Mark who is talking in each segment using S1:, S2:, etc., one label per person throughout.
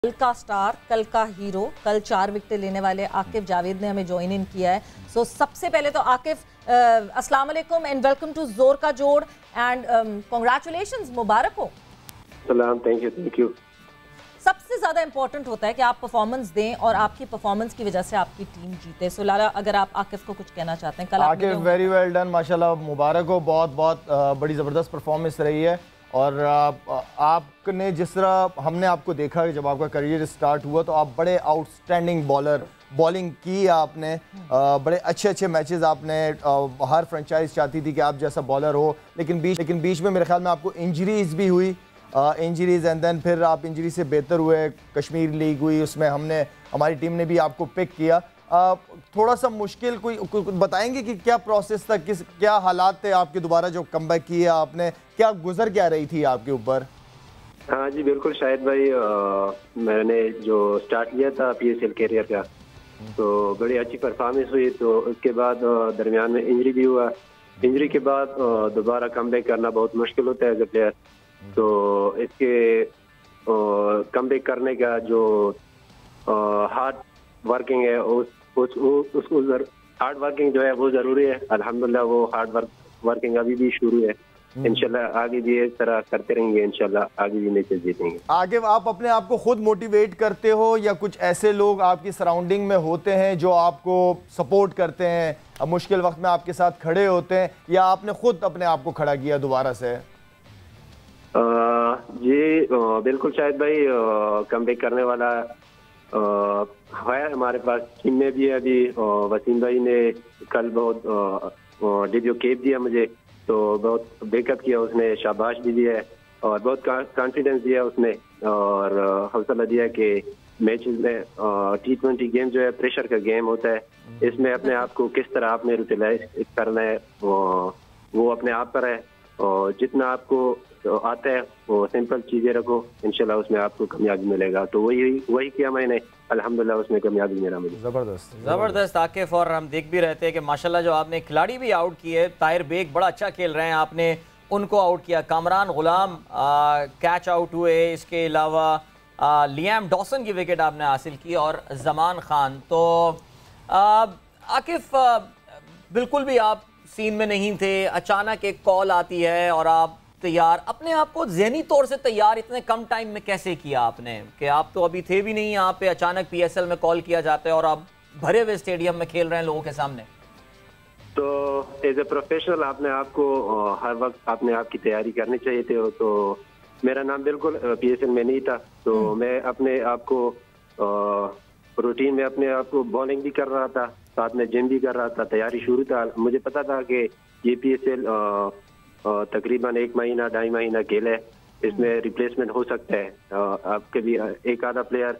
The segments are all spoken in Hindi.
S1: कल का स्टार, कल का हीरो, कल 4 विकेट लेने वाले आकिफ जावेद ने हमें ज्वाइन इन किया है। सो सबसे पहले तो आकिफ, अस्सलाम वालेकुम एंड वेलकम टू जोर का जोड़ एंड कांग्रेचुलेशंस, मुबारक हो।
S2: सलाम, थैंक यू।
S1: सबसे ज़्यादा इंपॉर्टेंट होता है कि आप परफॉर्मेंस दें और आपकी परफॉर्मेंस की वजह से आपकी टीम जीते। सो लाला, अगर आप आकिफ को कुछ कहना चाहते हैं। कल
S3: आकिफ वेरी वेल डन, माशाल्लाह, मुबारक हो, बहुत बहुत बड़ी ज़बरदस्त परफॉर्मेंस रही है। और आपने जिस तरह हमने आपको देखा कि जब आपका करियर स्टार्ट हुआ तो आप बड़े आउटस्टैंडिंग बॉलिंग की आपने, बड़े अच्छे मैचेस आपने, हर फ्रेंचाइज चाहती थी कि आप जैसा बॉलर हो, लेकिन बीच में मेरे ख्याल में आपको इंजरीज भी हुई, इंजरीज एंड देन फिर आप इंजरी से बेहतर हुए। कश्मीर लीग हुई, उसमें हमारी टीम ने भी आपको पिक किया। थोड़ा सा मुश्किल कोई बताएंगे कि क्या प्रोसेस था, क्या हालात थे आपके, दोबारा जो कमबैक किया आपने, क्या गुजर क्या रही थी आपके ऊपर?
S2: हाँ जी बिल्कुल शाहिद भाई, मैंने जो स्टार्ट किया था PSL कैरियर का, तो बड़ी अच्छी परफॉर्मेंस हुई। तो उसके बाद दरमियान में इंजरी भी हुआ। इंजरी के बाद दोबारा कमबैक करना बहुत मुश्किल होता है एज ए प्लेयर। तो इसके कमबैक करने का जो हार्ड वर्किंग है उसको हार्ड वर्किंग जो है वो जरूरी है। अल्हम्दुलिल्लाह वो हार्ड वर्किंग अभी भी शुरू है। इंशाल्लाह आगे भी इस तरह करते रहेंगे, इंशाल्लाह आगे भी मैचेस जीतेंगे।
S3: आगे आप अपने आप को खुद मोटिवेट करते हो या कुछ ऐसे लोग आपकी सराउंडिंग में होते हैं जो आपको सपोर्ट करते हैं, अब मुश्किल वक्त में आपके साथ खड़े होते हैं, या आपने खुद अपने आप को खड़ा किया दोबारा से?
S2: जी बिल्कुल शाहिद भाई, कमबैक करने वाला है हमारे पास टीम में भी है। अभी वसीम भाई ने कल बहुत डेब्यू कैप दिया मुझे, तो बहुत बैकअप किया उसने, शाबाश भी दिया है और बहुत कॉन्फिडेंस दिया उसने और हौसला दिया कि मैचेस में T20 गेम जो है प्रेशर का गेम होता है, इसमें अपने आप को किस तरह आपने यूटिलाइज करना है वो अपने आप पर है। और जितना आपको आता है वो सिंपल चीजें रखो, इंशाल्लाह उसमें आपको कामयाबी मिलेगा। तो वही किया मैंने, अल्हम्दुलिल्लाह उसमें कामयाबी मेरा मिली।
S4: जबरदस्त आकिफ, और हम देख भी रहते हैं कि माशाल्लाह जो आपने खिलाड़ी भी आउट किए, ताहिर बेग बड़ा अच्छा खेल रहे हैं, आपने उनको आउट किया, कामरान गुलाम कैच आउट हुए, इसके अलावा लियाम डॉसन की विकेट आपने हासिल की और जमान खान। तो आकिफ, बिल्कुल भी आप सीन में नहीं थे, अचानक एक कॉल आती है और आप तैयार, अपने आप को ज़हनी तौर से तैयार इतने कम टाइम में कैसे किया आपने, कि आप तो अभी थे भी नहीं यहाँ पे, अचानक PSL में कॉल किया जाता है और आप भरे हुए स्टेडियम में खेल रहे हैं लोगों के सामने?
S2: तो एज ए प्रोफेशनल आपने आपको हर वक्त अपने आप की तैयारी करनी चाहिए थी। तो मेरा नाम बिल्कुल PSL में नहीं था, तो मैं अपने आप को रूटीन में अपने आप को बॉलिंग भी कर रहा था, साथ में जिम भी कर रहा था, तैयारी शुरू था। मुझे पता था कि ये PSL तकरीबन 1 महीना 2.5 महीना खेल है, इसमें रिप्लेसमेंट हो सकता है, आपके भी एक आधा प्लेयर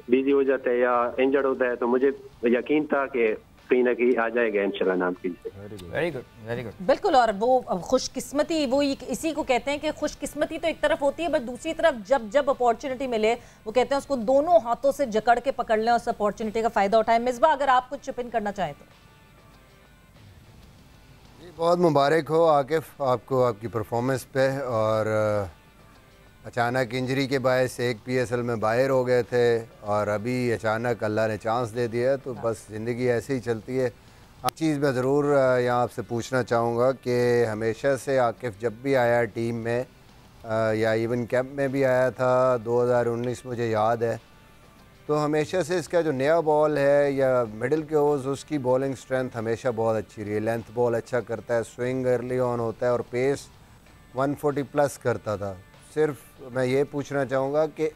S2: बिजी हो जाता है या इंजर्ड होता है। तो मुझे यकीन था कि कहीं ना कहीं आ जाएगा इंशाल्लाह नाम की।
S4: Very good.
S1: बिल्कुल, और वो खुशकिस्मती, वो इसी को कहते हैं कि खुशकिस्मती तो एक तरफ होती है, बट दूसरी तरफ जब अपॉर्चुनिटी मिले, वो कहते हैं उसको दोनों हाथों से जकड़ के पकड़ लें, उस अपॉर्चुनिटी का फायदा उठाएं। मिसबा, अगर आप कुछ चिप इन करना चाहें तो।
S5: बहुत मुबारक हो आकिफ आपको आपकी परफॉर्मेंस पे, और अचानक इंजरी के बायस एक PSL में बाहर हो गए थे और अभी अचानक अल्लाह ने चांस दे दिया, तो बस ज़िंदगी ऐसे ही चलती है। एक चीज़ मैं ज़रूर यहाँ आपसे पूछना चाहूँगा कि हमेशा से आकिफ जब भी आया टीम में या इवन कैंप में भी आया था 2019 मुझे याद है, तो हमेशा से इसका जो नया बॉल है या मिडिल के ओवर्स, उसकी बॉलिंग स्ट्रेंथ हमेशा बहुत अच्छी रही है। लेंथ बॉल अच्छा करता है, स्विंग अर्ली ऑन होता है और पेस 140 प्लस करता था। सिर्फ मैं ये पूछना चाहूँगा कि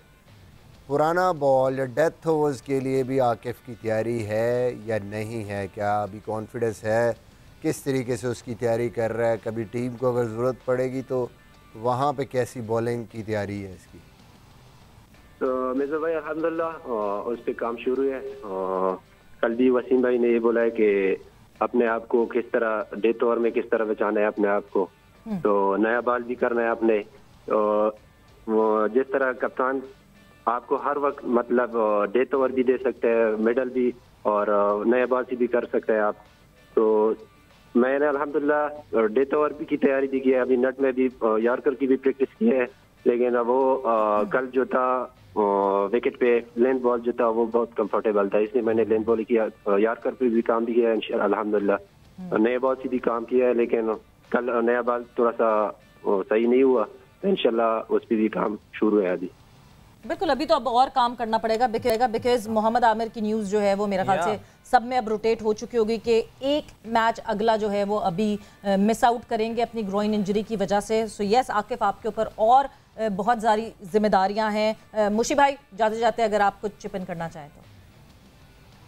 S5: पुराना बॉल या डेथ ओवर्स के लिए भी आकिफ की तैयारी है या नहीं है? क्या अभी कॉन्फिडेंस है? किस तरीके से उसकी तैयारी कर रहा है? कभी टीम को अगर ज़रूरत पड़ेगी तो वहाँ पे कैसी बॉलिंग की तैयारी है इसकी?
S2: तो मिर्जा भाई अल्हम्दुलिल्लाह उस पर काम शुरू है। कल भी वसीम भाई ने ये बोला है कि अपने आप को किस तरह डेथ ओवर में किस तरह बचाना है अपने आप को, तो नया बॉल भी करना है अपने। जिस तरह कप्तान आपको हर वक्त मतलब डेथ ओवर भी दे सकते हैं, मेडल भी, और नया बॉल से भी कर सकते हैं आप। तो मैंने अल्हम्दुलिल्लाह डेथ ओवर की तैयारी भी की है, अभी नट में भी यॉर्कर की भी प्रैक्टिस की है, लेकिन वो कल जो था विकेट पे लेंथ बॉल जो था वो बहुत कंफर्टेबल था, इसलिए मैंने लेंथ बॉल किया। यार्कर पे भी काम भी किया इंशाल्लाह अल्हम्दुलिल्लाह। नए बॉल से भी काम किया है, लेकिन कल नया बॉल थोड़ा सा सही नहीं हुआ, तो इंशाल्लाह उस पर भी काम शुरू है अभी।
S1: बिल्कुल, अभी तो अब और काम करना पड़ेगा बिकॉज मोहम्मद आमिर की न्यूज़ जो है वो मेरे ख्याल से सब में अब रोटेट हो चुकी होगी कि एक मैच अगला जो है वो अभी मिस आउट करेंगे अपनी ग्रोइन इंजरी की वजह से। सो यस आकिफ, आपके ऊपर और बहुत सारी जिम्मेदारियां हैं। मुशी भाई, जाते जाते अगर आप कुछ चिप इन करना चाहें तो।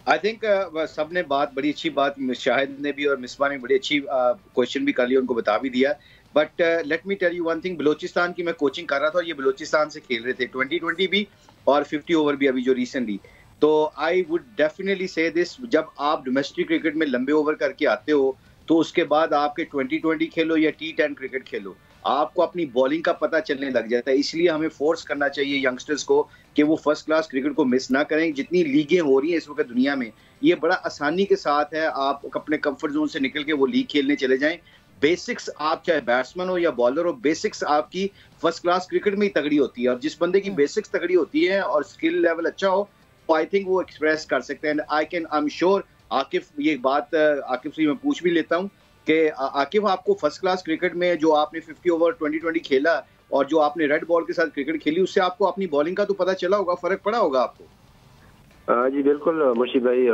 S6: आई थिंक सब ने बड़ी अच्छी बात, शाहिद ने भी और मिसबा ने बड़ी अच्छी क्वेश्चन भी कर लिया, उनको बता भी दिया। But let me tell you one thing, Balochistan की मैं कोचिंग कर रहा था और ये बलोचिस्तान से खेल रहे थे 2020 भी और 50 ओवर भी अभी जो रिसेंटली। तो आई वुड डेफिनेटली से दिस, जब आप डोमेस्टिक क्रिकेट में लंबे ओवर करके आते हो तो उसके बाद आपके 2020 खेलो या T10 क्रिकेट खेलो, आपको अपनी बॉलिंग का पता चलने लग जाता है। इसलिए हमें फोर्स करना चाहिए यंगस्टर्स को कि वो फर्स्ट क्लास क्रिकेट को मिस ना करें। जितनी लीगें हो रही हैं इस वक्त दुनिया में, ये बड़ा आसानी के साथ है, आप अपने कंफर्ट जोन से निकल के वो लीग खेलने चले जाएं। बेसिक्स, आप चाहे बैट्समैन हो या बॉलर हो, बेसिक्स आपकी फर्स्ट क्लास क्रिकेट में ही तगड़ी होती है। और जिस बंदे की बेसिक्स तगड़ी होती है और स्किल लेवल अच्छा हो, तो आई थिंक वो एक्सप्रेस कर सकते हैं। आई एम श्योर आकिफ, ये बात आकिफ से मैं पूछ भी लेता हूँ कि आकिफ, आपको फर्स्ट क्लास क्रिकेट में जो आपने 50 ओवर 2020 खेला और जो आपने रेड बॉल के साथ क्रिकेट खेली, उससे आपको अपनी बॉलिंग का तो पता चला होगा, फर्क पड़ा होगा आपको।
S2: जी बिल्कुल मुशी भाई,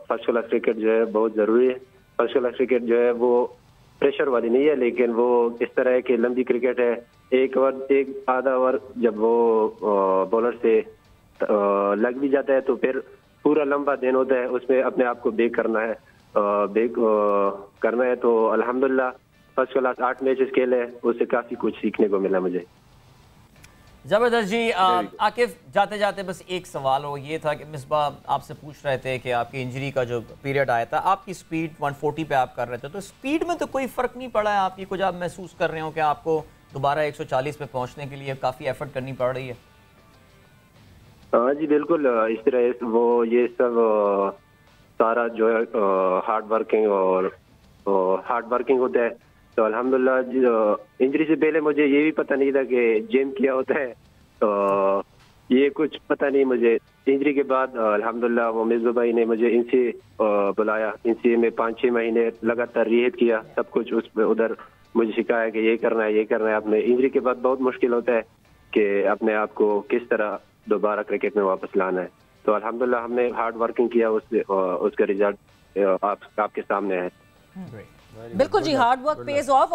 S2: फर्स्ट क्लास क्रिकेट जो है बहुत जरूरी है। फर्स्ट क्लास क्रिकेट जो है वो प्रेशर वाली नहीं है, लेकिन वो इस तरह की लंबी क्रिकेट है। एक आधा ओवर जब वो बॉलर से लग भी जाता है तो फिर पूरा लंबा दिन होता है, उसमें अपने आप को बेक करना है, करना है। तो अल्हम्दुलिल्लाह फर्स्ट क्लास 8 मैचेस खेले, उससे काफी कुछ सीखने को मिला मुझे।
S4: जबरदस्त जी। आकिफ, जाते जाते बस एक सवाल हो, ये था कि मिसबाह आपसे पूछ रहे थे कि आपकी इंजरी का जो पीरियड आया था, आपकी स्पीड 140 पे आप कर रहे थे, तो स्पीड में तो कोई फ़र्क नहीं पड़ा है आपकी? कुछ आप महसूस कर रहे हो कि आपको दोबारा 140 पे पहुंचने के लिए काफ़ी एफर्ट करनी पड़ रही है?
S2: हाँ जी बिल्कुल, इस तरह वो ये सब सारा जो है हार्ड वर्किंग होता है। तो अल्हम्दुलिल्लाह इंजरी से पहले मुझे ये भी पता नहीं था कि जिम क्या होता है, तो ये कुछ पता नहीं मुझे। इंजरी के बाद अल्हम्दुलिल्लाह वो मिर्ज़ा भाई ने मुझे इनसे बुलाया, इनसे में 5-6 महीने लगातार रिहैब किया, सब कुछ उसमें उधर मुझे सिखाया कि ये करना है, ये करना है। अपने इंजरी के बाद बहुत मुश्किल होता है कि अपने आप को किस तरह दोबारा क्रिकेट में वापस लाना है। तो अल्हम्दुलिल्लाह हमने हार्ड वर्किंग किया, उसका रिजल्ट आपके सामने है।
S1: बिल्कुल जी, हार्ड वर्क पेज ऑफ।